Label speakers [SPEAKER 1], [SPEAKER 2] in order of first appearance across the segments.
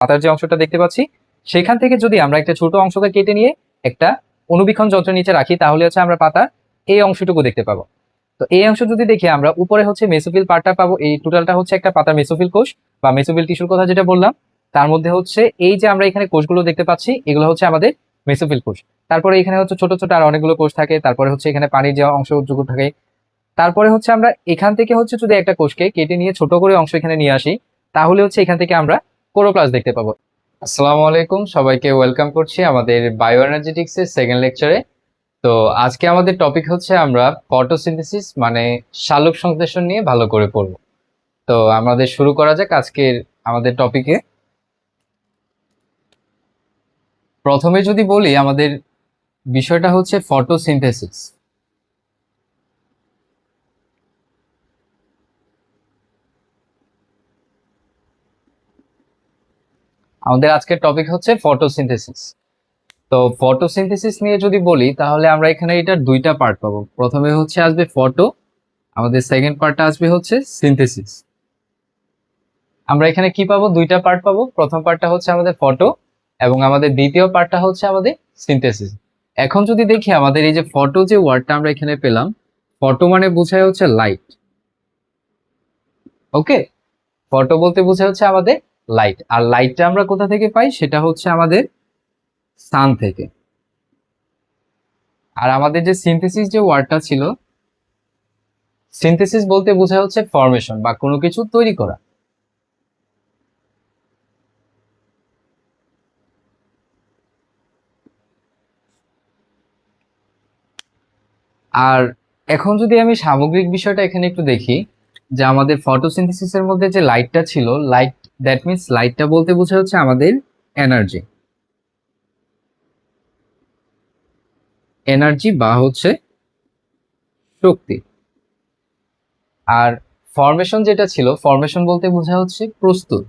[SPEAKER 1] পাতার যে অংশটা দেখতে পাচ্ছি সেখান থেকে যদি আমরা একটা ছোট অংশকে কেটে নিয়ে একটা অনুবীক্ষণ যন্ত্রের নিচে রাখি তাহলে হচ্ছে আমরা পাতার এই অংশটুকু দেখতে পাবো। তো এই অংশ যদি দেখি আমরা উপরে হচ্ছে মেসোফিল পার্টটা পাবো, এই টোটালটা হচ্ছে একটা পাতার মেসোফিল কোষ বা মেসোফিল টিস্যুর কথা যেটা বললাম। তার মধ্যে হচ্ছে এই যে আমরা এখানে কোষগুলো দেখতে পাচ্ছি এগুলো হচ্ছে আমাদের মেসোফিল কোষ। তারপরে এখানে হচ্ছে ছোট ছোট আর অনেকগুলো কোষ থাকে, তারপরে হচ্ছে এখানে পানির যে অংশটুকু থাকে। তারপরে হচ্ছে আমরা এখান থেকে হচ্ছে যদি একটা কোষকে কেটে নিয়ে ছোট করে অংশ এখানে নিয়ে আসি তাহলে হচ্ছে এখান থেকে আমরা ক্লোরোপ্লাস্ট দেখতে পাবো। আসসালামু আলাইকুম, সবাইকে ওয়েলকাম করছি আমাদের বায়ো এনার্জেটিক্স এর সেকেন্ড লেকচারে। তো আজকে আমাদের টপিক হচ্ছে আমরা ফটোসিনথেসিস মানে সালোক সংশ্লেষণ নিয়ে ভালো করে পড়ব। তো আমাদের শুরু করা যাক আজকের আমাদের টপিকে। প্রথমে যদি বলি আমাদের বিষয়টা হচ্ছে ফটোসিনথেসিস। আমাদের আজকের টপিক হচ্ছে ফটোসিনথেসিস। তো ফটোসিনথেসিস নিয়ে যদি বলি তাহলে আমরা এখানে এটার দুইটা পার্ট পাবো। প্রথমে হচ্ছে আসবে ফটো, আমাদের সেকেন্ড পার্টটা আসবে হচ্ছে সিনথেসিস। আমরা এখানে কি পাবো? দুইটা পার্ট পাবো। প্রথম পার্টটা হচ্ছে আমাদের ফটো এবং আমাদের দ্বিতীয় পার্টটা হচ্ছে আমাদের সিনথেসিস। এখন যদি দেখি আমাদের এই যে ফটো যে ওয়ার্ডটা আমরা এখানে পেলাম, ফটো মানে বোঝায় হচ্ছে লাইট। ওকে, ফটো বলতে বোঝায় হচ্ছে আমাদের লাইট। আর লাইটটা আমরা কোথা থেকে পাই? সেটা হচ্ছে আমাদের সান থেকে। আর আমাদের যে সিনথেসিস যে ওয়ার্ডটা ছিল, সিনথেসিস বলতে বোঝায় হচ্ছে ফরমেশন বা কোনো কিছু তৈরি করা। আর এখন যদি আমি সামগ্রিক বিষয়টা এখানে একটু দেখি যে আমাদের ফটোসিনথেসিসের মধ্যে যে লাইটটা ছিল, লাইট দ্যাট মিন্স লাইটটা বলতে বোঝায় হচ্ছে আমাদের এনার্জি, এনার্জি বা হচ্ছে শক্তি। আর ফরমেশন যেটা ছিল, ফরমেশন বলতে বোঝায় হচ্ছে প্রস্তুত।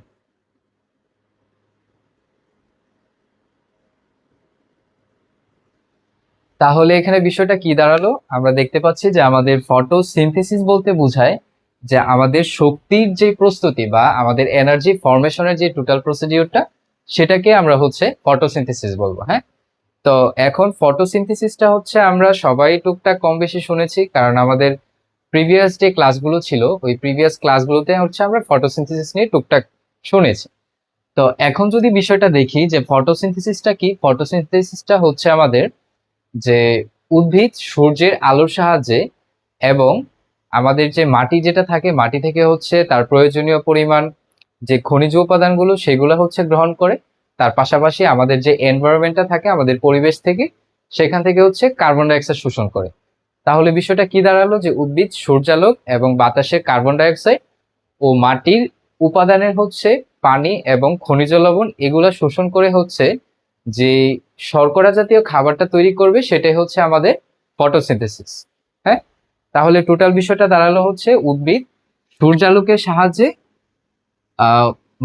[SPEAKER 1] তাহলে এখানে বিষয়টা কি দাঁড়ালো? আমরা দেখতে পাচ্ছি যে আমাদের ফটোসিনথেসিস বলতে বোঝায় যে আমাদের শক্তির যে প্রস্তুতি বা আমাদের এনার্জি ফরমেশনের যে টোটাল প্রসিডিউরটা, সেটাকে আমরা হচ্ছে ফটোসিনথেসিস বলবো। হ্যাঁ, তো এখন ফটোসিনথেসিসটা হচ্ছে আমরা সবাই টুকটাক কম বেশি শুনেছি, কারণ আমাদের প্রিভিয়াস যে ক্লাসগুলো ছিল ওই প্রিভিয়াস ক্লাসগুলোতে হচ্ছে আমরা ফটোসিনথেসিস নিয়ে টুকটাক শুনেছি। তো এখন যদি বিষয়টা দেখি যে ফটোসিনথেসিসটা কি, ফটোসিনথেসিসটা হচ্ছে আমাদের যে উদ্ভিদ সূর্যের আলোর সাহায্যে এবং আমাদের যে মাটি যেটা থাকে মাটি থেকে হচ্ছে তার প্রয়োজনীয় পরিমাণ যে খনিজ উপাদানগুলো সেগুলো হচ্ছে গ্রহণ করে, তার পাশাপাশি আমাদের যে এনভায়রনমেন্টটা থাকে আমাদের পরিবেশ থেকে সেখান থেকে হচ্ছে কার্বন ডাইঅক্সাইড শোষণ করে। তাহলে বিষয়টা কি দাঁড়ালো যে উদ্ভিদ সূর্যালোক এবং বাতাসের কার্বন ডাইঅক্সাইড ও মাটির উপাদানের হচ্ছে পানি এবং খনিজ লবণ এগুলা শোষণ করে হচ্ছে যে শর্করা জাতীয় খাবারটা তৈরি করবে, সেটাই হচ্ছে আমাদের ফটোসিনথেসিস। হ্যাঁ, তাহলে টোটাল বিষয়টা দাঁড়ালো হচ্ছে উদ্ভিদ সূর্যালোকের সাহায্যে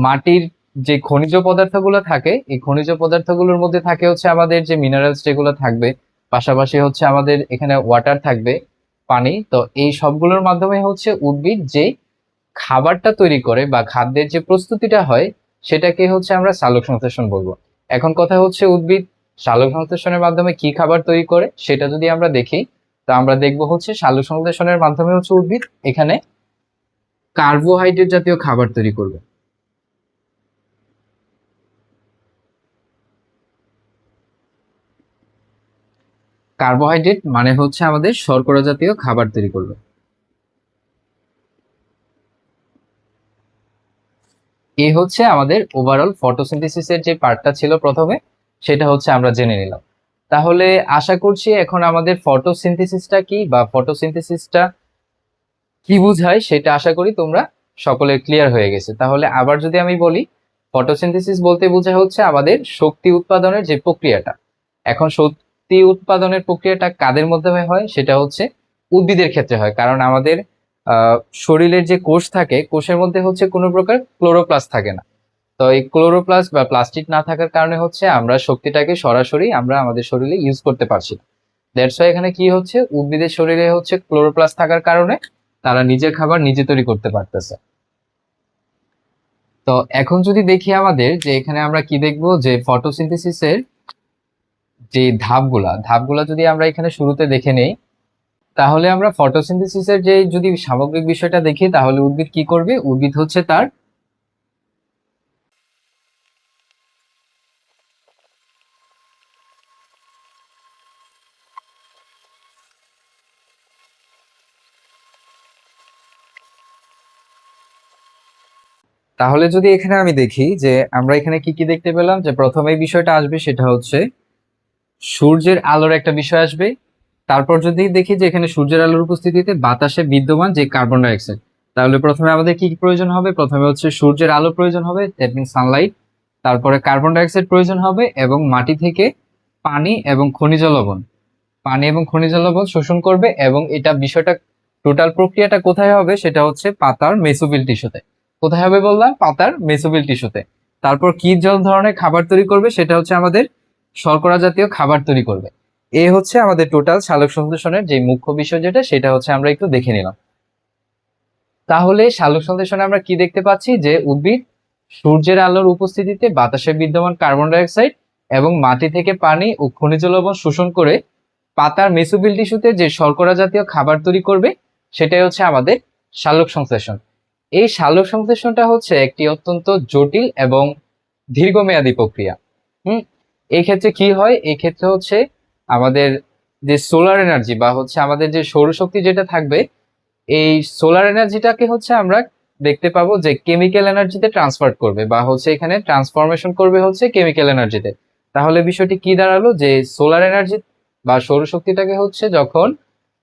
[SPEAKER 1] মাটির যে খনিজ পদার্থগুলো থাকে এই খনিজ পদার্থগুলোর মধ্যে থাকে হচ্ছে আমাদের যে মিনারেলস যেগুলো থাকবে, পাশাপাশি হচ্ছে আমাদের এখানে ওয়াটার থাকবে, পানি। তো এই সবগুলোর মাধ্যমে হচ্ছে উদ্ভিদ যে খাবারটা তৈরি করে বা খাদ্যের যে প্রস্তুতিটা হয় সেটাকে হচ্ছে আমরা সালোক সংশ্লেষণ বলবো। এখন কথা হচ্ছে উদ্ভিদ সালোক সংশ্লেষণের মাধ্যমে কি খাবার তৈরি করে সেটা যদি আমরা দেখি, তো আমরা দেখবো হচ্ছে সালোক সংশ্লেষণের মাধ্যমে হচ্ছে উদ্ভিদ এখানে কার্বোহাইড্রেট জাতীয় খাবার তৈরি করবে। কার্বোহাইড্রেট মানে হচ্ছে আমাদের শর্করা জাতীয় খাবার তৈরি করবে। এই হচ্ছে আমাদের ওভারঅল ফটোসিনথেসিসের যে পার্টটা ছিল প্রথমে, সেটা হচ্ছে আমরা জেনে নিলাম। তাহলে আশা করছি এখন আমাদের ফটোসিনথেসিসটা কি বা ফটোসিনথেসিসটা কি বোঝায় সেটা আশা করি তোমরা সকলে ক্লিয়ার হয়ে গেছে। তাহলে আবার যদি আমি বলি, ফটোসিনথেসিস বলতে বোঝায় হচ্ছে আমাদের শক্তি উৎপাদনের যে প্রক্রিয়াটা। এখন শক্তি উৎপাদনের প্রক্রিয়াটা কাদের মাধ্যমে হয়? সেটা হচ্ছে উদ্ভিদের ক্ষেত্রে হয়, কারণ আমাদের শরীরের যে কোষ থাকে কোষের মধ্যে হচ্ছে কোনো প্রকার ক্লোরোপ্লাস্ট থাকে না। তো এই ক্লোরোপ্লাস্ট বা প্লাস্টিক না থাকার কারণে হচ্ছে আমরা শক্তিটাকে সরাসরি আমরা আমাদের শরীরে ইউজ করতে পারছি না। দ্যাটস ওয়াই এখানে কি হচ্ছে, উদ্ভিদের শরীরে হচ্ছে ক্লোরোপ্লাস্ট থাকার কারণে তারা নিজের খাবার নিজে তৈরি করতে পারতেছে। তো এখন যদি দেখি আমাদের যে এখানে আমরা কি দেখবো যে ফটোসিনথেসিসের যে ধাপগুলা যদি আমরা এখানে শুরুতে দেখে নেই, তাহলে আমরা ফটোসিনথেসিসের যে যদি সামগ্রিক বিষয়টা দেখি, তাহলে উদ্ভিদ কি করবে? উদ্ভিদ হচ্ছে তার তাহলে যদি এখানে আমি দেখি যে আমরা এখানে কি কি দেখতে পেলাম, যে প্রথমে এই বিষয়টা আসবে সেটা হচ্ছে সূর্যের আলোর একটা বিষয় আসবে। তারপর যদি দেখি যে এখানে সূর্যের আলোর উপস্থিতিতে বাতাসে বিদ্যমান যে কার্বন ডাই অক্সাইড, তাহলে প্রথমে আমাদের কি কি প্রয়োজন হবে? প্রথমে হচ্ছে সূর্যের আলো প্রয়োজন হবে, দ্যাট মিনস সানলাইট। তারপরে কার্বন ডাই অক্সাইড প্রয়োজন হবে এবং মাটি থেকে পানি এবং খনিজ লবণ শোষণ করবে। এবং এটা বিষয়টা টোটাল প্রক্রিয়াটা কোথায় হবে? সেটা হচ্ছে পাতার মেসোফিল টিস্যুতে। কোথায় হবে বললাম? পাতার মেসোফিল টিস্যুতে। তারপর কি ধরনের খাবার তৈরি করবে? সেটা হচ্ছে আমাদের শর্করা জাতীয় খাবার তৈরি করবে। এই হচ্ছে আমাদের টোটাল সালোক সংশ্লেষণের যে মুখ্য বিষয়, যেটা সেটা হচ্ছে আমরা একটু দেখে নিলাম। তাহলে সালোক সংশ্লেষণে আমরা কি দেখতে পাচ্ছি? যে উদ্ভিদ সূর্যের আলোর উপস্থিতিতে বাতাসে বিদ্যমান কার্বন ডাই অক্সাইড এবং মাটি থেকে পানি ও খনিজ লবণ শোষণ করে পাতার মেসোফিল টিস্যুতে যে শর্করা জাতীয় খাবার তৈরি করবে, সেটাই হচ্ছে আমাদের সালোক সংশ্লেষণ। এই সালোক সংশ্লেষণটা হচ্ছে একটি অত্যন্ত জটিল এবং দীর্ঘমেয়াদী প্রক্রিয়া। হুম এই ক্ষেত্রে কি হয়? এই ক্ষেত্রে হচ্ছে আমাদের যে সোলার এনার্জি বা হচ্ছে আমাদের যে সৌরশক্তি যেটা থাকবে, এই সোলার এনার্জিটাকে হচ্ছে আমরা দেখতে পাবো যে কেমিক্যাল এনার্জিতে ট্রান্সফার করবে বা হচ্ছে এখানে ট্রান্সফরমেশন করবে হচ্ছে কেমিক্যাল এনার্জিতে। তাহলে বিষয়টি কি দাঁড়ালো? যে সোলার এনার্জি বা সৌরশক্তিটাকে হচ্ছে যখন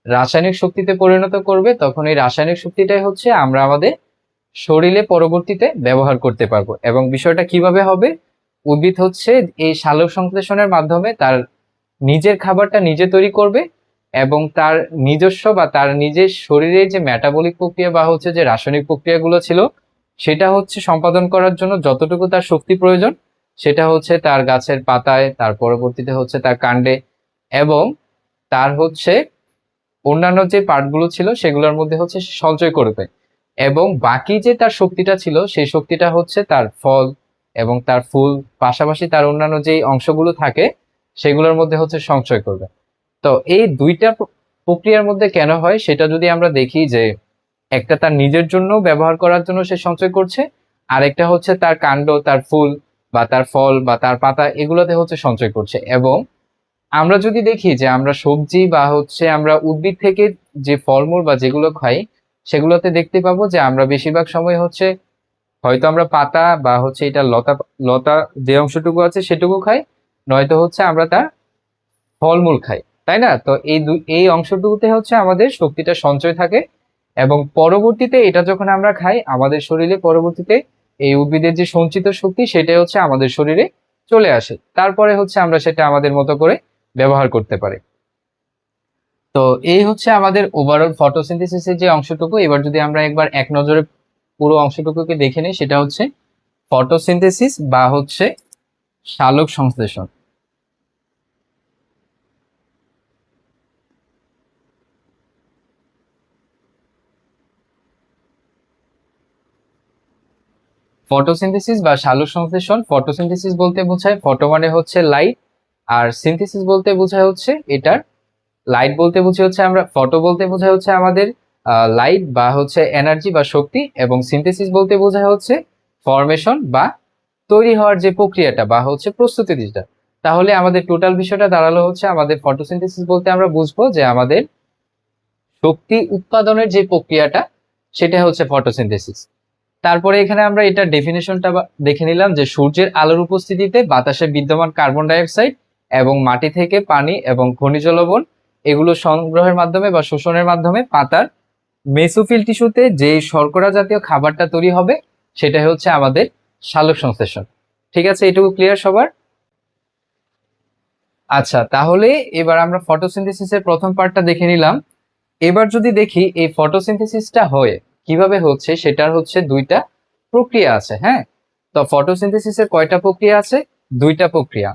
[SPEAKER 1] রাসায়নিক শক্তিতে পরিণত করবে, তখন এই রাসায়নিক শক্তিটাই হচ্ছে আমরা আমাদের শরীরে পরবর্তীতে ব্যবহার করতে পারবো। এবং বিষয়টা কিভাবে হবে? উদ্ভিদ হচ্ছে এই সালোক সংশ্লেষণের মাধ্যমে তার নিজের খাবারটা নিজে তৈরি করবে এবং তার নিজস্ব বা তার নিজের শরীরের যে মেটাবলিক প্রক্রিয়া বা হচ্ছে যে রাসায়নিক প্রক্রিয়াগুলো ছিল, সেটা হচ্ছে সম্পাদন করার জন্য যতটুকু তার শক্তি প্রয়োজন, সেটা হচ্ছে তার গাছের পাতায়, তার পরবর্তীতে হচ্ছে তার কাণ্ডে, এবং তার হচ্ছে অন্যান্য যে পার্টগুলো ছিল সেগুলোর মধ্যে হচ্ছে সে সঞ্চয় করবে। এবং বাকি যে তার শক্তিটা ছিল, সেই শক্তিটা হচ্ছে তার ফল এবং তার ফুল, পাশাপাশি তার অন্যান্য যে অংশগুলো থাকে সেগুলোর মধ্যে হচ্ছে সঞ্চয় করবে। তো এই দুইটা প্রক্রিয়ার মধ্যে কেন হয় সেটা যদি আমরা দেখি, যে একটা তার নিজের জন্য ব্যবহার করার জন্য সে সঞ্চয় করছে, আর একটা হচ্ছে তার কাণ্ড, তার ফুল বা তার ফল বা তার পাতা, এগুলোতে হচ্ছে সঞ্চয় করছে। এবং আমরা যদি দেখি যে আমরা সবজি বা হচ্ছে আমরা উদ্ভিদ থেকে যে ফলমূল বা যেগুলো খাই, সেগুলোতে দেখতে পাবো যে আমরা বেশিরভাগ সময় হচ্ছে হয়তো আমরা পাতা বা হচ্ছে এটা লতা লতা যে অংশটুকু আছে সেটুকু খাই, নয়তো হচ্ছে আমরা তার ফলমূল খাই, তাই না? তো এই অংশটুকুতে হচ্ছে আমাদের শক্তিটা সঞ্চয় থাকে এবং পরবর্তীতে এটা যখন আমরা খাই, আমাদের শরীরে পরবর্তীতে এই উদ্ভিদের যে সঞ্চিত শক্তি সেটাই হচ্ছে আমাদের শরীরে চলে আসে। তারপরে হচ্ছে আমরা সেটা আমাদের মতো করে ব্যবহার করতে পারি। তো এই হচ্ছে আমাদের ওভারঅল ফটোসিনথেসিসের যে অংশটুকু। এবার যদি আমরা একবার এক নজরে পুরো অংশটুকুকে দেখে নিই, সেটা হচ্ছে ফটোসিনথেসিস বা হচ্ছে সালোক সংশ্লেষণ। ফটোসিনথেসিস বা সালোক সংশ্লেষণ, ফটোসিনথেসিস বলতে বোঝায়, ফটো মানে হচ্ছে লাইট, আর সিনথেসিস বলতে বোঝায় হচ্ছে এটার লাইট বলতে বুঝি হচ্ছে আমরা ফটো বলতে বোঝায় হচ্ছে আমাদের লাইট বা হচ্ছে এনার্জি বা শক্তি, এবং সিনথেসিস বলতে বোঝায় হচ্ছে ফরমেশন বা তৈরি হওয়ার যে প্রক্রিয়াটা বা হচ্ছে প্রস্তুতি যেটা। তাহলে আমাদের টোটাল বিষয়টা দাঁড়ালো হচ্ছে আমাদের ফটোসিনথেসিস বলতে আমরা বুঝবো যে আমাদের শক্তি উৎপাদনের যে প্রক্রিয়াটা, সেটা হচ্ছে ফটোসিনথেসিস। তারপরে এখানে আমরা এটা ডেফিনেশনটা দেখে নিলাম, যে সূর্যের আলোর উপস্থিতিতে বাতাসে বিদ্যমান কার্বন ডাই অক্সাইড এবং মাটি থেকে পানি এবং খনিজ লবণ, এগুলো সংগ্রহের মাধ্যমে বা শোষণের মাধ্যমে পাতার মেসোফিল টিস্যুতে যে শর্করা জাতীয় খাবারটা তৈরি হবে, সেটাই হচ্ছে আমাদের সালোক সংশ্লেষণ। ঠিক আছে, এটুকু ক্লিয়ার সবার? আচ্ছা, তাহলে এবার আমরা ফটোসিনথেসিসের প্রথম পার্টটা দেখে নিলাম। এবার যদি দেখি এই ফটোসিনথেসিসটা হয়ে কিভাবে হচ্ছে, সেটার হচ্ছে দুইটা প্রক্রিয়া আছে। হ্যাঁ, তো ফটোসিনথেসিসের কয়টা প্রক্রিয়া আছে? দুইটা প্রক্রিয়া।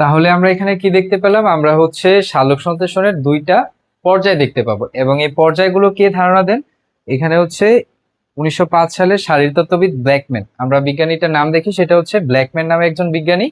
[SPEAKER 1] তাহলে আমরা এখানে কি দেখতে পেলাম, আমরা হচ্ছে সালোক সংশ্লেষণের দুইটা পর্যায় দেখতে পাবো, এবং এই পর্যায়গুলো কে ধারণা দেন, এখানে হচ্ছে 1905 সালের শারীরতত্ত্ববিদ ব্ল্যাকম্যান, আমরা বিজ্ঞানীটার নাম দেখি, সেটা হচ্ছে ব্ল্যাকম্যান নামে একজন বিজ্ঞানী।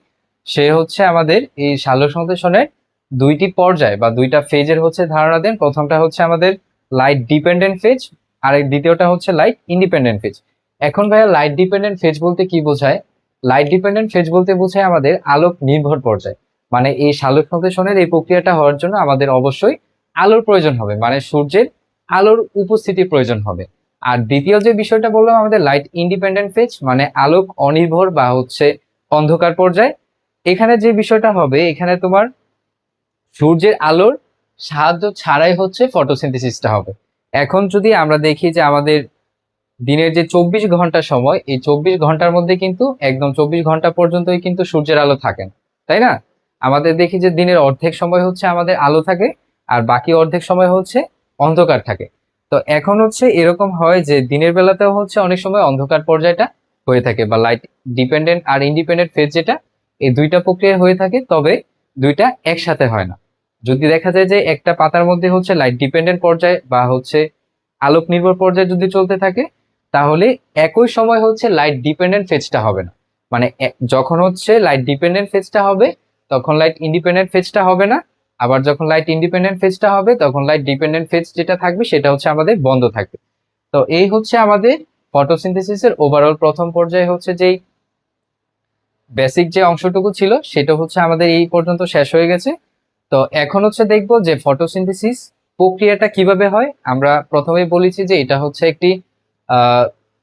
[SPEAKER 1] সে হচ্ছে আমাদের এই সালোক সংশ্লেষণের দুইটি পর্যায় বা দুইটা ফেজের হচ্ছে ধারণা দেন। প্রথমটা হচ্ছে আমাদের লাইট ডিপেন্ডেন্ট ফেজ, আর দ্বিতীয়টা হচ্ছে লাইট ইন্ডিপেন্ডেন্ট ফেজ। এখন ভাইয়া লাইট ডিপেন্ডেন্ট ফেজ বলতে কি বোঝায়? লাইট ডিপেন্ডেন্ট ফেজ বলতে বোঝায় আমাদের আলোক নির্ভর পর্যায়। মানে এই সালোক সংশ্লেষণের এই প্রক্রিয়াটা হওয়ার জন্য আমাদের অবশ্যই আলোর প্রয়োজন হবে, মানে সূর্যের আলোর উপস্থিতি প্রয়োজন হবে। আর দ্বিতীয় যে বিষয়টা বললাম আমাদের লাইট ইন্ডিপেন্ডেন্ট ফেজ, মানে আলোক অনির্ভর বা হচ্ছে অন্ধকার পর্যায়। এখানে যে বিষয়টা হবে, এখানে তোমার সূর্যের আলোর সাহায্য ছাড়াই হচ্ছে ফটোসিনথেসিসটা হবে। এখন যদি আমরা দেখি যে আমাদের দিনের যে 24 ঘন্টা সময়, এই 24 ঘন্টার মধ্যে কিন্তু একদম 24 ঘন্টা পর্যন্তই কিন্তু সূর্যের আলো থাকে না, তাই না? আমাদের দেখি যে দিনের অর্ধেক সময় হচ্ছে আমাদের আলো থাকে, আর বাকি অর্ধেক সময় হচ্ছে অন্ধকার থাকে। তো এখন হচ্ছে এরকম হয় যে দিনের বেলাতেও হচ্ছে অনেক সময় অন্ধকার পর্যায়টা হয়ে থাকে, বা লাইট ডিপেন্ডেন্ট আর ইন্ডিপেন্ডেন্ট ফেজ যেটা, এই দুইটা প্রক্রিয়া হয়ে থাকে, তবে দুইটা একসাথে হয় না। যদি দেখা যায় যে একটা পাতার মধ্যে হচ্ছে লাইট ডিপেন্ডেন্ট পর্যায় বা হচ্ছে আলোক নির্ভর পর্যায় যদি চলতে থাকে, তাহলে একই সময় হচ্ছে লাইট ডিপেন্ডেন্ট ফেজটা হবে না। মানে যখন হচ্ছে লাইট ডিপেন্ডেন্ট ফেজটা হবে তখন লাইট ইন্ডিপেন্ডেন্ট ফেজটা হবে না, আবার যখন লাইট ইন্ডিপেন্ডেন্ট ফেজটা হবে তখন লাইট ডিপেন্ডেন্ট ফেজ যেটা থাকবে সেটা হচ্ছে আমাদের বন্ধ থাকবে। তো এই হচ্ছে আমাদের ফটোসিনথেসিসের ওভারঅল প্রথম পর্যায়ে হচ্ছে যেই বেসিক যে অংশটুকু ছিল সেটা হচ্ছে আমাদের এই পর্যন্ত শেষ হয়ে গেছে। তো এখন হচ্ছে দেখবো যে ফটোসিনথেসিস প্রক্রিয়াটা কিভাবে হয়। আমরা প্রথমেই বলেছি যে এটা হচ্ছে একটি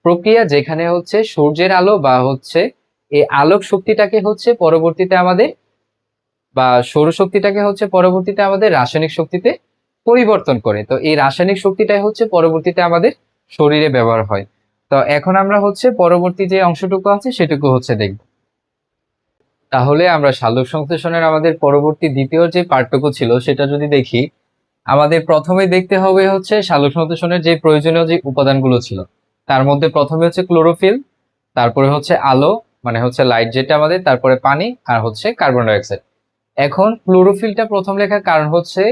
[SPEAKER 1] প্রক্রিয়া যেখানে হচ্ছে সূর্যের আলো বা হচ্ছে এই আলোক শক্তিটাকে হচ্ছে পরবর্তীতে আমাদের, বা সৌরশক্তিটাকে হচ্ছে পরবর্তীতে আমাদের রাসায়নিক শক্তিতে পরিবর্তন করে। তো এই রাসায়নিক শক্তিটাই হচ্ছে পরবর্তীতে আমাদের শরীরে ব্যবহার হয়। তো এখন আমরা হচ্ছে পরবর্তী যে অংশটুকু আছে সেটুকু হচ্ছে দেখব। তাহলে আমরা সালোক সংশ্লেষণের আমাদের পরবর্তী দ্বিতীয় যে পার্টটুকু ছিল সেটা যদি দেখি, আমাদের প্রথমে দেখতে হবে হচ্ছে সালোক সংশ্লেষণের যে প্রয়োজনীয় যে উপাদানগুলো ছিল, তার মধ্যে প্রথমে হচ্ছে ক্লোরোফিল, তারপরে হচ্ছে আলো মানে হচ্ছে লাইট যেটা আমাদের, তারপরে পানি, আর হচ্ছে কার্বন ডাইঅক্সাইড। এখন ক্লোরোফিলটা প্রথম লেখার কারণ হচ্ছে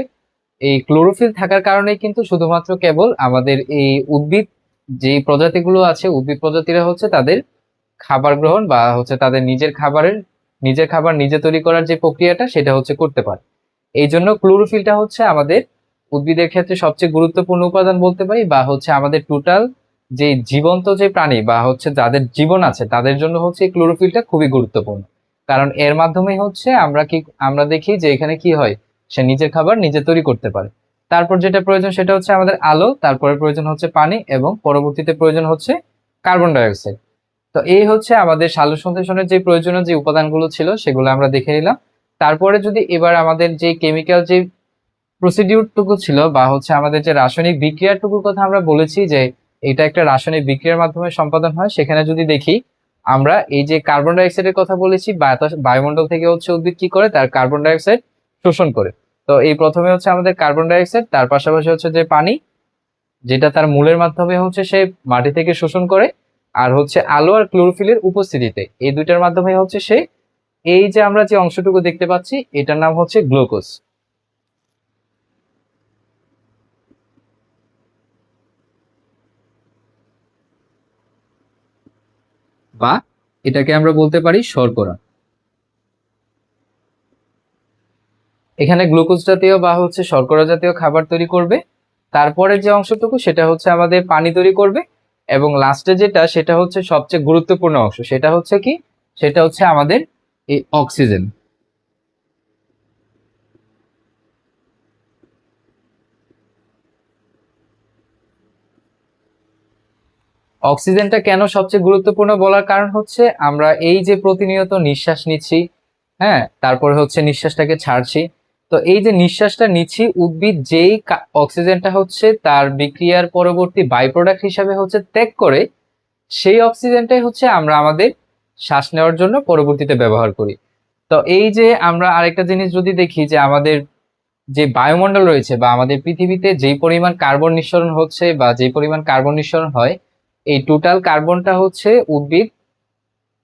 [SPEAKER 1] এই ক্লোরোফিল থাকার কারণে কিন্তু শুধুমাত্র কেবল আমাদের এই উদ্ভিদ যে প্রজাতিগুলো আছে, উদ্ভিদ প্রজাতিরা হচ্ছে তাদের খাবার গ্রহণ বা হচ্ছে তাদের নিজের খাবার নিজে তৈরি করার যে প্রক্রিয়াটা সেটা হচ্ছে করতে পারে। এই জন্য ক্লোরোফিলটা হচ্ছে আমাদের উদ্ভিদের ক্ষেত্রে সবচেয়ে গুরুত্বপূর্ণ উপাদান বলতে পারি, বা হচ্ছে আমাদের টোটাল যে জীবন্ত যে প্রাণী বা হচ্ছে যাদের জীবন আছে তাদের জন্য হচ্ছে এই ক্লোরোফিলটা খুবই গুরুত্বপূর্ণ। কারণ এর মাধ্যমে হচ্ছে আমরা দেখি যে এখানে কি হয়, সে নিজের খাবার নিজে তৈরি করতে পারে। তারপর যেটা প্রয়োজন সেটা হচ্ছে আমাদের আলো, তারপরে প্রয়োজন হচ্ছে পানি, এবং পরবর্তীতে প্রয়োজন হচ্ছে কার্বন ডাইঅক্সাইড। তো এই হচ্ছে আমাদের সালোক সংশ্লেষণের যে প্রয়োজনীয় যে উপাদানগুলো ছিল সেগুলো আমরা দেখে নিলাম। তারপরে যদি এবার আমাদের যে কেমিক্যাল যে প্রসিডিউরটুকু ছিল বা হচ্ছে আমাদের যে রাসায়নিক বিক্রিয়াটুকুর কথা আমরা বলেছি যে এটা একটা রাসায়নিক বিক্রিয়ার মাধ্যমে সম্পাদন হয়, সেখানে যদি দেখি আমরা এই যে কার্বন ডাইঅক্সাইডের কথা বলেছি, বায়ুমণ্ডল থেকে হচ্ছে উদ্ভিদ কি করে, তার কার্বন ডাইঅক্সাইড শোষণ করে। তো এই প্রথমে হচ্ছে আমাদের কার্বন ডাইঅক্সাইড, তার পাশাপাশি হচ্ছে যে পানি যেটা তার মূলের মাধ্যমে হচ্ছে সে মাটি থেকে শোষণ করে, আর হচ্ছে আলো আর ক্লোরোফিলের উপস্থিতিতে এই দুইটার মাধ্যমে হচ্ছে সে এই যে আমরা যে অংশটুকু দেখতে পাচ্ছি এটার নাম হচ্ছে গ্লুকোজ, বা এটাকে আমরা বলতে পারি শর্করা। এখানে গ্লুকোজ জাতীয় বা হচ্ছে শর্করা জাতীয় খাবার তৈরি করবে। তারপরে যে অংশটুকু সেটা হচ্ছে আমাদের পানি তৈরি করবে, এবং লাস্টে যেটা সেটা হচ্ছে সবচেয়ে গুরুত্বপূর্ণ অংশ, সেটা হচ্ছে কি, সেটা হচ্ছে আমাদের এই অক্সিজেন। অক্সিজেনটা কেন সবচেয়ে গুরুত্বপূর্ণ বলার কারণ হচ্ছে আমরা এই যে প্রতিনিয়ত নিঃশ্বাস নিচ্ছি, হ্যাঁ, তারপরে হচ্ছে নিঃশ্বাসটাকে ছাড়ছি। তো এই যে নিঃশ্বাসটা নিচ্ছি, উদ্ভিদ যেই অক্সিজেনটা হচ্ছে তার বিক্রিয়ার পরবর্তী বাই প্রোডাক্ট হিসাবে হচ্ছে ত্যাগ করে, সেই অক্সিজেনটাই হচ্ছে আমরা আমাদের শ্বাস নেওয়ার জন্য পরবর্তীতে ব্যবহার করি। তো এই যে আমরা আরেকটা জিনিস যদি দেখি যে আমাদের যে বায়ুমণ্ডল রয়েছে বা আমাদের পৃথিবীতে যেই পরিমাণ কার্বন নিঃসরণ হচ্ছে বা যেই পরিমাণ কার্বন নিঃসরণ হয়, এই টোটাল কার্বনটা হচ্ছে উদ্ভিদ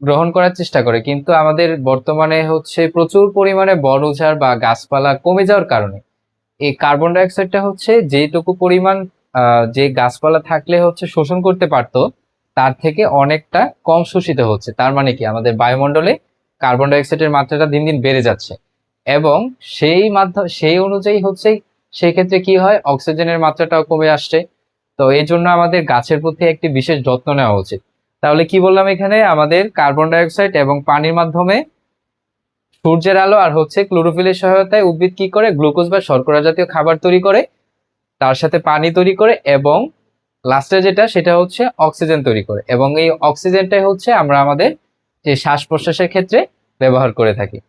[SPEAKER 1] গ্রহণ করার চেষ্টা করে, কিন্তু আমাদের বর্তমানে হচ্ছে প্রচুর পরিমাণে বন উজাড় বা গাছপালা কমে যাওয়ার কারণে এই কার্বন ডাই অক্সাইডটা হচ্ছে যেটুকু পরিমাণ যে গাছপালা থাকলে হচ্ছে শোষণ করতে পারতো তার থেকে অনেকটা কম শোষিত হচ্ছে। তার মানে কি আমাদের বায়ুমণ্ডলে কার্বন ডাই অক্সাইডের মাত্রাটা দিন দিন বেড়ে যাচ্ছে, এবং সেই অনুযায়ী হচ্ছে সেই ক্ষেত্রে কি হয়, অক্সিজেনের মাত্রাটাও কমে আসছে। তো এই জন্য আমাদের গাছের প্রতি একটি বিশেষ যত্ন নেওয়া উচিত। তাহলে কি বললাম, এখানে আমাদের কার্বন ডাই অক্সাইড এবং পানির মাধ্যমে সূর্যের আলো আর হচ্ছে ক্লোরোফিলের সহায়তায় উদ্ভিদ কি করে, গ্লুকোজ বা শর্করা জাতীয় খাবার তৈরি করে, তার সাথে পানি তৈরি করে, এবং লাস্টে যেটা সেটা হচ্ছে অক্সিজেন তৈরি করে, এবং এই অক্সিজেনটাই হচ্ছে আমরা আমাদের যে শ্বাস প্রশ্বাসের ক্ষেত্রে ব্যবহার করে থাকি।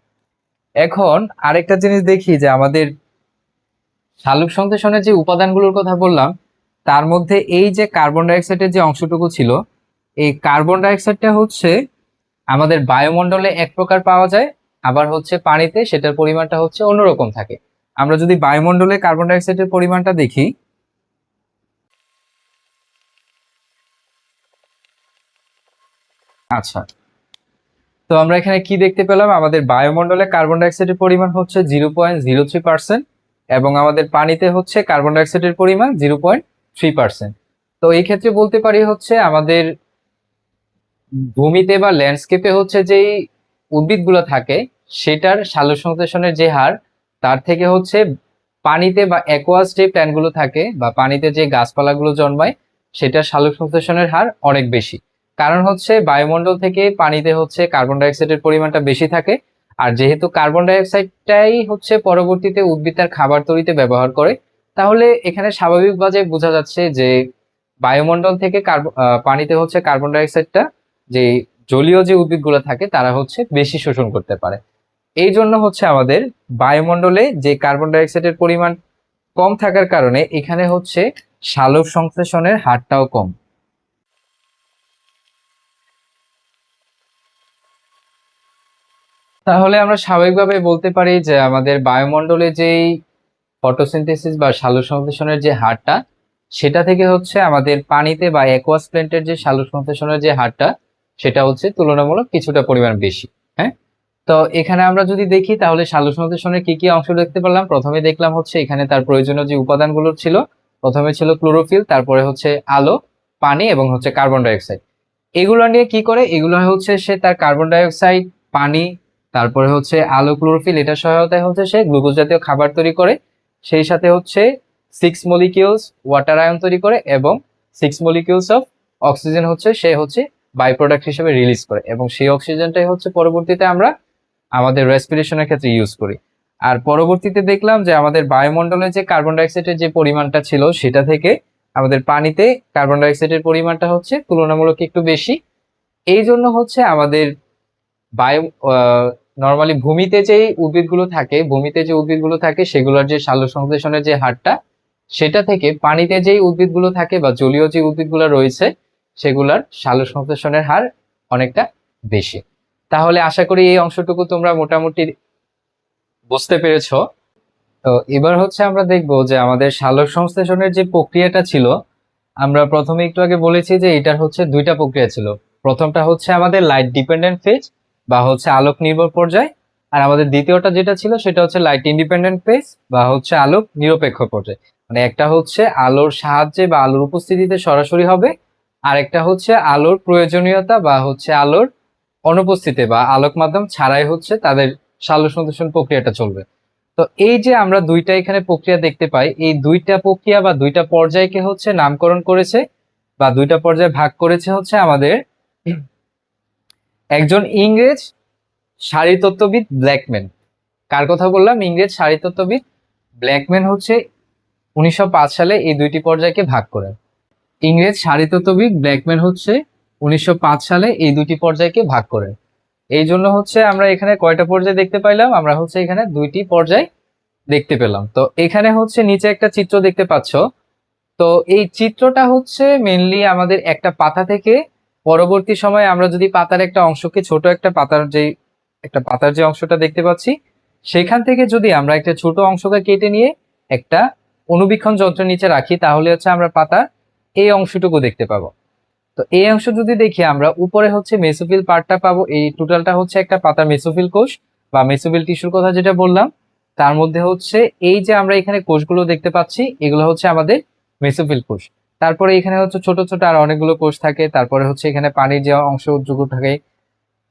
[SPEAKER 1] এখন আরেকটা জিনিস দেখি যে আমাদের সালোক সংশ্লেষণের যে উপাদানগুলোর কথা বললাম, তার মধ্যে এই যে কার্বন ডাই অক্সাইডের যে অংশটুকু ছিল, এই কার্বন ডাই অক্সাইডটা হচ্ছে আমাদের বায়ুমণ্ডলে এক প্রকার পাওয়া যায়, আবার হচ্ছে পানিতে সেটার পরিমাণটা হচ্ছে অন্যরকম থাকে। আমরা যদি বায়ুমণ্ডলে কার্বন ডাই অক্সাইডের পরিমাণটা দেখি, আচ্ছা, তো আমরা এখানে কি দেখতে পেলাম, আমাদের বায়ুমণ্ডলে কার্বন ডাই অক্সাইডের পরিমাণ হচ্ছে 0.03%, এবং আমাদের পানিতে হচ্ছে কার্বন ডাই অক্সাইডের পরিমাণ 0.3%। তো এই ক্ষেত্রে বলতে পারি হচ্ছে আমাদের ভূমিতে বা ল্যান্ডস্কেপে হচ্ছে যেই উদ্ভিদগুলো থাকে সেটার সালোকসংশ্লেষণের যে হার, তার থেকে হচ্ছে পানিতে বা অ্যাকোয়াস যে প্ল্যান্টগুলো থাকে বা পানিতে যে গাছপালাগুলো জন্মায় সেটার সালোকসংশ্লেষণের হার অনেক বেশি। কারণ হচ্ছে বায়ুমণ্ডল থেকে পানিতে হচ্ছে কার্বন ডাই অক্সাইডের পরিমাণটা বেশি থাকে, আর যেহেতু কার্বন ডাই অক্সাইডটাই হচ্ছে পরবর্তীতে উদ্ভিদ তার খাবার তৈরিতে ব্যবহার করে, তাহলে এখানে স্বাভাবিকভাবে বোঝা যাচ্ছে যে বায়ুমণ্ডল থেকে পানিতে হচ্ছে কার্বন ডাই অক্সাইডটা যে জলীয় যে উদ্ভিদগুলো থাকে তারা হচ্ছে বেশি শোষণ করতে পারে। এই জন্য হচ্ছে আমাদের বায়ুমণ্ডলে যে কার্বন ডাই অক্সাইডের পরিমাণ কম থাকার কারণে এখানে হচ্ছে সালোক সংশ্লেষণের হারটাও কম। তাহলে আমরা স্বাভাবিকভাবে বলতে পারি যে আমাদের বায়ুমণ্ডলে যেই ফটোসিনথেসিস বা সালোক সংশ্লেষণের যে হারটা, সেটা থেকে হচ্ছে আমাদের পানিতে বা অ্যাকোয়াস প্ল্যান্টের যে সালোক সংশ্লেষণের যে হারটা, সেটা হচ্ছে তুলনামূলক কিছুটা পরিমাণ বেশি। হ্যাঁ, তো এখানে আমরা যদি দেখি তাহলে সালোক সংশ্লেষণের কি কি অংশ দেখতে পারলাম। প্রথমে দেখলাম হচ্ছে এখানে তার প্রয়োজনীয় যে উপাদানগুলো ছিল, প্রথমে ছিল ক্লোরোফিল, তারপরে হচ্ছে আলো, পানি এবং হচ্ছে কার্বন ডাই অক্সাইড। এগুলো নিয়ে কি করে, এগুলো হচ্ছে সে তার কার্বন ডাই অক্সাইড, পানি, তারপরে হচ্ছে আলো, ক্লোরোফিল, এটা সহায়তায় হচ্ছে সে গ্লুকোজ জাতীয় খাবার তৈরি করে, সেই সাথে হচ্ছে 6 মলিকিউলস ওয়াটার আয়ন তৈরি করে, এবং 6 মলিকিউলস অফ অক্সিজেন হচ্ছে সে হচ্ছে বাই প্রোডাক্ট হিসেবে রিলিজ করে, এবং সেই অক্সিজেনটাই হচ্ছে পরবর্তীতে আমরা আমাদের রেসপিরেশনের ক্ষেত্রে ইউজ করি। আর পরবর্তীতে দেখলাম যে আমাদের বায়ুমণ্ডলে যে কার্বন ডাইঅক্সাইডের যে পরিমাণটা ছিল সেটা থেকে আমাদের পানিতে কার্বন ডাইঅক্সাইডের পরিমাণটা হচ্ছে তুলনামূলক একটু বেশি। এই জন্য হচ্ছে আমাদের বায়ু নর্মালি ভূমিতে যে উদ্ভিদগুলো থাকে সেগুলোর যে সালোক সংশ্লেষণের যে হারটা, সেটা থেকে পানিতে যেই উদ্ভিদগুলো থাকে বা জলীয় যে উদ্ভিদগুলো রয়েছে সেগুলোর সালোক সংশ্লেষণের হার অনেকটা বেশি। তাহলে আশা করি এই অংশটুকু তোমরা মোটামুটি বুঝতে পেরেছো। তো এবার হচ্ছে আমরা দেখবো যে আমাদের সালোক সংশ্লেষণের যে প্রক্রিয়াটা ছিল, আমরা প্রথমে একটু আগে বলেছি যে এটার হচ্ছে দুইটা প্রক্রিয়া ছিল। প্রথমটা হচ্ছে আমাদের লাইট ডিপেন্ডেন্ট ফেজ বা হচ্ছে আলোক নির্ভর পর্যায়, আর আমাদের দ্বিতীয়টা যেটা ছিল সেটা হচ্ছে লাইট ইন্ডিপেন্ডেন্ট ফেজ বা হচ্ছে আলোক নিরপেক্ষ পর্যায়। মানে একটা হচ্ছে আলোর সাহায্যে বা আলোর উপস্থিতিতে সরাসরি হবে, আর একটা হচ্ছে আলোর প্রয়োজনীয়তা বা হচ্ছে আলোর অনুপস্থিতিতে বা আলোক মাধ্যম ছাড়াই হচ্ছে তাদের সালোক সংশ্লেষণ প্রক্রিয়াটা চলবে। তো এই যে আমরা দুইটা এখানে প্রক্রিয়া দেখতে পাই, এই দুইটা প্রক্রিয়া বা দুইটা পর্যায়কে হচ্ছে নামকরণ করেছে বা দুইটা পর্যায়ে ভাগ করেছে হচ্ছে আমাদের একজন ইংরেজ শারীরতত্ত্ববিদ ব্ল্যাকম্যান। কার কথা বললাম? ইংরেজ শারীরতত্ত্ববিদ ব্ল্যাকম্যান হচ্ছে 1905 সালে এই দুইটি পর্যায়কে ভাগ করেন। ইংরেজ শারীরতত্ত্ববিদ ব্ল্যাকম্যান হচ্ছে 1905 সালে এই দুটি পর্যায়কে ভাগ করেন। এই জন্য হচ্ছে আমরা এখানে কয়টা পর্যায় দেখতে পাইলাম, আমরা হচ্ছে এখানে দুইটি পর্যায় দেখতে পেলাম। তো এখানে হচ্ছে নিচে একটা চিত্র দেখতে পাচ্ছ। তো এই চিত্রটা হচ্ছে মেনলি আমাদের একটা পাতা থেকে পরবর্তী সময়ে আমরা যদি পাতার একটা অংশকে ছোট একটা পাতার যে অংশটা দেখতে পাচ্ছি সেখান থেকে যদি আমরা একটা ছোট অংশকে কেটে নিয়ে একটা অনুবীক্ষণ যন্ত্রের নিচে রাখি তাহলে হচ্ছে আমরা পাতার এই অংশটুকু দেখতে পাবো। তো এই অংশ যদি দেখি আমরা উপরে হচ্ছে মেসোফিল পার্টটা পাবো, এই টোটালটা হচ্ছে একটা পাতার মেসোফিল কোষ বা মেসোফিল টিস্যুর কথা যেটা বললাম। তার মধ্যে হচ্ছে এই যে আমরা এখানে কোষগুলো দেখতে পাচ্ছি এগুলো হচ্ছে আমাদের মেসোফিল কোষ। তারপরে এখানে হচ্ছে ছোট ছোট আর অনেকগুলো কোষ থাকে, তারপরে হচ্ছে এখানে পানির যে অংশটুকু থাকে।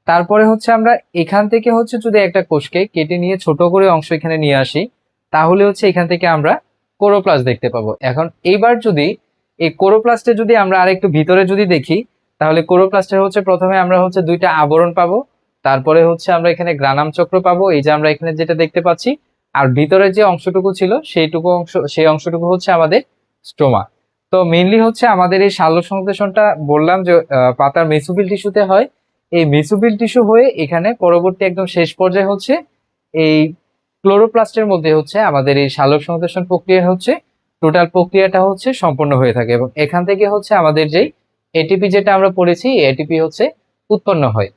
[SPEAKER 1] তারপরে হচ্ছে আমরা এখান থেকে হচ্ছে যদি একটা কোষকে কেটে নিয়ে ছোট করে অংশ এখানে নিয়ে আসি, তাহলে হচ্ছে এখান থেকে আমরা কোরোপ্লাস্ট দেখতে পাবো। এখন এইবার যদি এই কোরোপ্লাস্টে যদি আমরা আরেকটু ভিতরে যদি দেখি, তাহলে কোরোপ্লাস্টের হচ্ছে প্রথমে আমরা হচ্ছে দুইটা আবরণ পাবো, তারপরে হচ্ছে আমরা এখানে গ্রানাম চক্র পাবো, এই যে আমরা এখানে যেটা দেখতে পাচ্ছি। আর ভিতরে যে অংশটুকু ছিল সেই অংশটুকু হচ্ছে আমাদের স্টোমা। তো মেইনলি হচ্ছে আমাদের এই শালক সংশ্লেষণটা বললাম যে পাতার মেসোফিল টিস্যুতে হয়। এই মেসোফিল টিস্যু হয়ে এখানে পরবর্তী একদম শেষ পর্যায়ে হচ্ছে এই ক্লোরোপ্লাস্টের মধ্যে হচ্ছে আমাদের এই সালোক সংশ্লেষণ প্রক্রিয়া হচ্ছে টোটাল প্রক্রিয়াটা হচ্ছে সম্পন্ন হয়ে থাকে, এবং এখান থেকে হচ্ছে আমাদের যেই এটিপি যেটা আমরা পড়েছি এটিপি হচ্ছে উৎপন্ন হয়।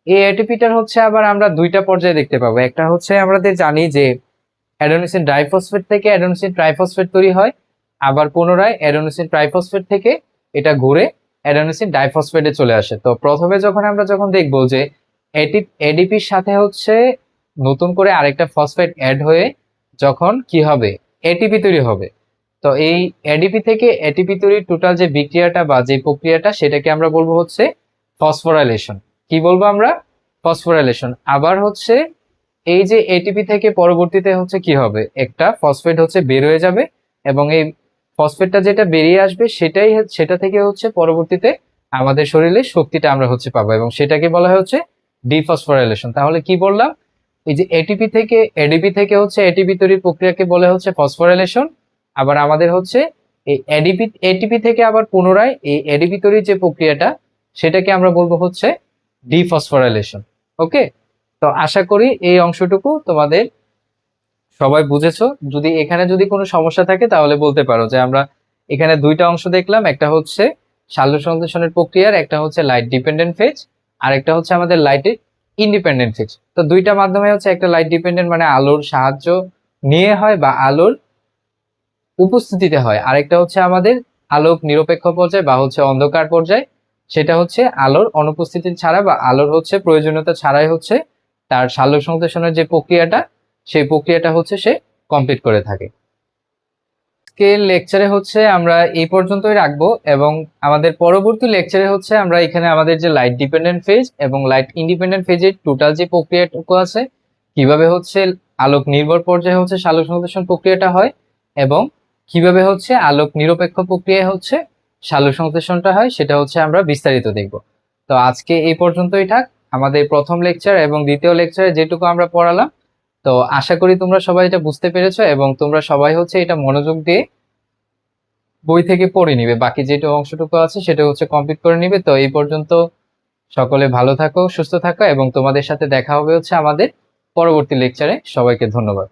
[SPEAKER 1] এই এটিপিটার হচ্ছে আবার আমরা দুইটা পর্যায়ে দেখতে পাবো। একটা হচ্ছে আমাদের জানি যে অ্যাডেনোসিন ডাইফসফেট থেকে অ্যাডেনোসিন ট্রাইফসফেট তৈরি হয়, আবার পুনরায় অ্যাডেনোসিন ট্রাইফসফেট থেকে এটা ঘুরে অ্যাডেনোসিন ডাইফসফেটে চলে আসে। তো প্রথমে যখন দেখবো যে এডিপির সাথে হচ্ছে নতুন করে আরেকটা ফসফেট অ্যাড হয়ে যখন কি হবে এটিপি তৈরি হবে, তো এই এডিপি থেকে এটিপি তৈরির টোটাল যে বিক্রিয়াটা বা যে প্রক্রিয়াটা সেটাকে আমরা বলবো হচ্ছে ফসফোরাইলেশন। কি বলবো আমরা? ফসফোরাইলেশন। আবার হচ্ছে এই যে এটিপি থেকে পরবর্তীতে হচ্ছে কি হবে, একটা ফসফেট হচ্ছে বের হয়ে যাবে, এবং এই ফসফেটটা যেটা বেরিয়ে আসবে সেটা থেকে হচ্ছে পরবর্তীতে আমাদের শরীরে শক্তিটা আমরা হচ্ছে পাবো, এবং সেটাকে বলা হয় হচ্ছে ডিফসফোরাইলেশন। তাহলে কি বললাম? এই যে এডিপি থেকে হচ্ছে এটিপি তৈরির প্রক্রিয়াকে বলে হচ্ছে ফসফোরাইলেশন। আবার আমাদের হচ্ছে এই এটিপি থেকে আবার পুনরায় এই এডিপি তৈরির যে প্রক্রিয়াটা সেটাকে আমরা বলবো হচ্ছে ডিফসফোরাইলেশন। ওকে, তো আশা করি এই অংশটুকু তোমাদের সবাই বুঝেছো। যদি এখানে কোনো সমস্যা থাকে তাহলে বলতে পারো। যে আমরা এখানে দুইটা অংশ দেখলাম, একটা হচ্ছে সালোক সংশ্লেষণের প্রক্রিয়ার, একটা হচ্ছে লাইট ডিপেন্ডেন্ট ফেজ, আর একটা হচ্ছে আমাদের লাইটের ইন্ডিপেন্ডেন্ট ফেজ। তো দুইটা মাধ্যমে হচ্ছে একটা লাইট ডিপেন্ডেন্ট মানে আলোর সাহায্য নিয়ে হয় বা আলোর উপস্থিতিতে হয়, আরেকটা হচ্ছে আমাদের আলোক নিরপেক্ষ পর্যায় বা হচ্ছে অন্ধকার পর্যায়, সেটা হচ্ছে আলোর অনুপস্থিতি ছাড়া বা আলোর হচ্ছে প্রয়োজনীয়তা ছাড়াই হচ্ছে তার সালোক সংশ্লেষণের যে প্রক্রিয়াটা সেই প্রক্রিয়াটা হচ্ছে সে কমপ্লিট করে থাকে। আজকের লেকচারে হচ্ছে আমরা এই পর্যন্তই রাখবো, এবং আমাদের পরবর্তী লেকচারে হচ্ছে আমরা এখানে আমাদের যে লাইট ডিপেন্ডেন্ট ফেজ এবং লাইট ইন্ডিপেন্ডেন্ট ফেজের টোটাল যে প্রক্রিয়াটুকু আছে, কিভাবে হচ্ছে আলোক নির্ভর পর্যায়ে হচ্ছে সালোক সংশ্লেষণ প্রক্রিয়াটা হয়, এবং কিভাবে হচ্ছে আলোক নিরপেক্ষ প্রক্রিয়ায় হচ্ছে সালোক সংশ্লেষণটা হয়, সেটা হচ্ছে আমরা বিস্তারিত দেখব। তো আজকে এই পর্যন্তই থাক আমাদের প্রথম লেকচার এবং দ্বিতীয় লেকচারে যেটুকু আমরা পড়ালাম। তো আশা করি তোমরা সবাই এটা বুঝতে পেরেছো, এবং তোমরা সবাই হচ্ছে এটা মনোযোগ দিয়ে বই থেকে পড়ে নিবে, বাকি যেটা অংশটুকু আছে সেটা হচ্ছে কমপ্লিট করে নিবে। তো এই পর্যন্ত সকলে ভালো থাকো, সুস্থ থাকো, এবং তোমাদের সাথে দেখা হবে হচ্ছে আমাদের পরবর্তী লেকচারে। সবাইকে ধন্যবাদ।